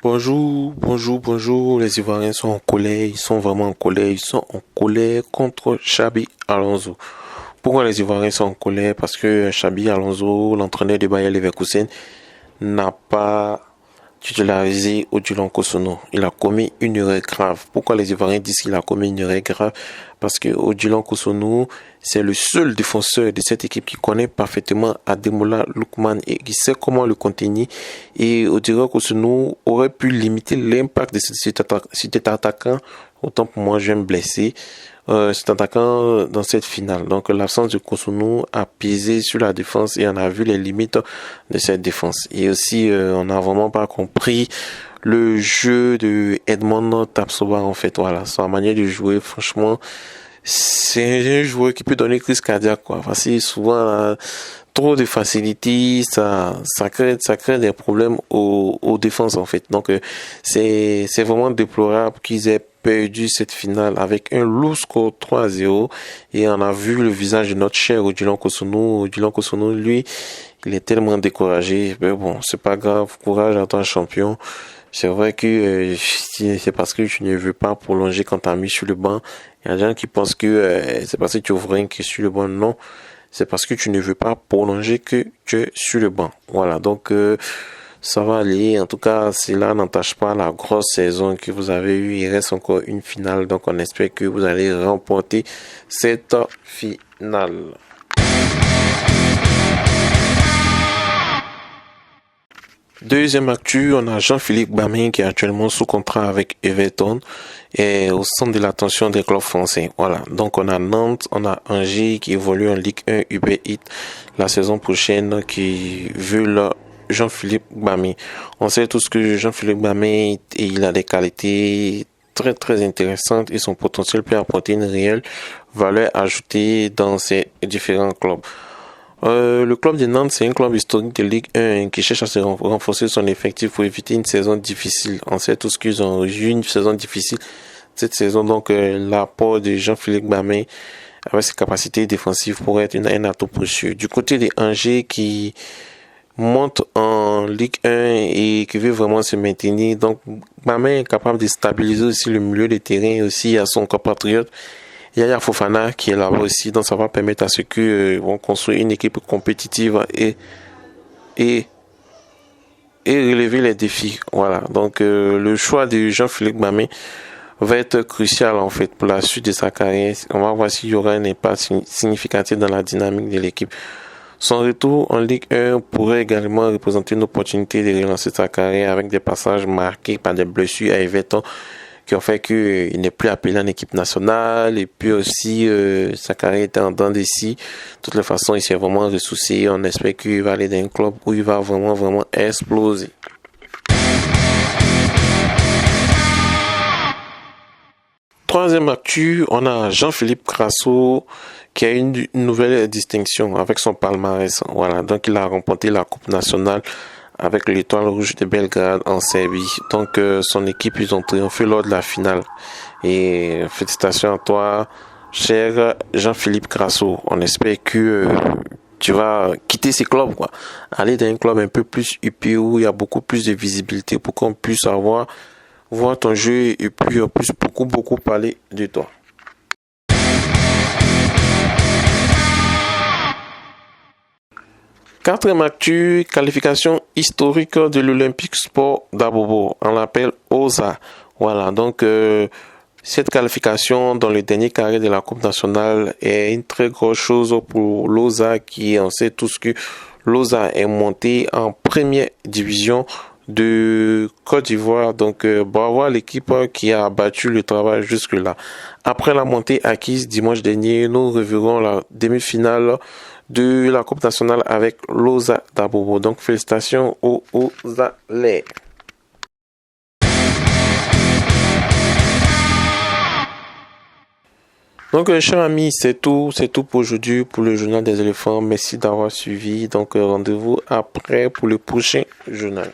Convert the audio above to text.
Bonjour. Les Ivoiriens sont en colère, ils sont vraiment en colère. Ils sont en colère contre Xabi Alonso. Pourquoi les Ivoiriens sont en colère? Parce que Xabi Alonso, l'entraîneur de Bayer Leverkusen, n'a pas titularisé Odilon Kosono. Il a commis une erreur grave. Pourquoi les Ivoiriens disent qu'il a commis une erreur grave? Parce que Odilon Kosono, c'est le seul défenseur de cette équipe qui connaît parfaitement Ademola Lookman et qui sait comment le contenir. Et Odilon Kosono aurait pu limiter l'impact de cet attaquant. Autant pour moi, je vais me blesser. Cet attaquant dans cette finale. Donc l'absence de Kosono a pesé sur la défense et on a vu les limites de cette défense. Et aussi, on n'a vraiment pas compris le jeu de Edmond Tapsoba en fait. Voilà, sa manière de jouer, franchement, c'est un joueur qui peut donner crise cardiaque quoi. Parce que souvent trop de facilité, ça crée des problèmes aux défenses en fait. Donc c'est vraiment déplorable qu'ils aient perdu cette finale avec un lourd score 3-0 et on a vu le visage de notre cher Odilon Kosono. Odilon Kosono, lui, il est tellement découragé. Mais bon, c'est pas grave, courage à toi champion. C'est vrai que c'est parce que tu ne veux pas prolonger quand tu as mis sur le banc. Il y a des gens qui pensent que c'est parce que tu ouvres rien qui est sur le banc. Non, c'est parce que tu ne veux pas prolonger que tu es sur le banc. Voilà, donc ça va aller. En tout cas, cela n'entache pas la grosse saison que vous avez eue. Il reste encore une finale. Donc, on espère que vous allez remporter cette finale. Deuxième actu, on a Jean-Philippe Gbamin qui est actuellement sous contrat avec Everton et au centre de l'attention des clubs français. Voilà. Donc, on a Nantes, on a Angers qui évolue en Ligue 1 Uber Eats la saison prochaine qui veut Jean-Philippe Gbamin. On sait tous que Jean-Philippe Gbamin, il a des qualités très intéressantes et son potentiel peut apporter une réelle valeur ajoutée dans ces différents clubs. Le club de Nantes, c'est un club historique de Ligue 1 qui cherche à se renforcer son effectif pour éviter une saison difficile. On sait tous qu'ils ont eu une saison difficile cette saison, donc l'apport de Jean-Philippe Gbamin avec ses capacités défensives pourrait être un atout précieux. Du côté des Angers qui monte en Ligue 1 et qui veut vraiment se maintenir. Donc, Gbamin est capable de stabiliser aussi le milieu de terrain aussi à son compatriote Yaya Fofana qui est là-bas aussi. Donc, ça va permettre à ceux qui vont construire une équipe compétitive et relever les défis. Voilà. Donc, le choix de Jean-Philippe Gbamin va être crucial en fait pour la suite de sa carrière. On va voir s'il y aura un impact significatif dans la dynamique de l'équipe. Son retour en Ligue 1 pourrait également représenter une opportunité de relancer sa carrière avec des passages marqués par des blessures à Everton qui ont fait qu'il n'est plus appelé en équipe nationale et puis aussi sa carrière était en dents de scie. De toutes les façons, il s'est vraiment ressoucié. On espère qu'il va aller dans un club où il va vraiment exploser. Troisième actu, on a Jean-Philippe Grasso qui a une nouvelle distinction avec son palmarès. Voilà, donc il a remporté la Coupe nationale avec l'Étoile Rouge de Belgrade en Serbie. Donc son équipe, ils ont triomphé lors de la finale. Et félicitations à toi, cher Jean-Philippe Grasso. On espère que tu vas quitter ces clubs, quoi. Aller dans un club un peu plus huppé où il y a beaucoup plus de visibilité pour qu'on puisse voir ton jeu et puis en plus beaucoup parler de toi. Quatrième actu, qualification historique de l'Olympique Sport d'Abobo. On l'appelle OSA. Voilà, donc cette qualification dans le dernier carré de la Coupe nationale est une très grosse chose pour l'OSA qui, on sait tous que l'OSA est monté en première division de Côte d'Ivoire. Donc bravo à l'équipe qui a battu le travail jusque-là. Après la montée acquise dimanche dernier, nous reverrons la demi-finale de la Coupe nationale avec l'OSA d'Abobo. Donc félicitations aux OSALais. Donc chers amis, c'est tout pour aujourd'hui pour le journal des éléphants. Merci d'avoir suivi. Donc rendez-vous après pour le prochain journal.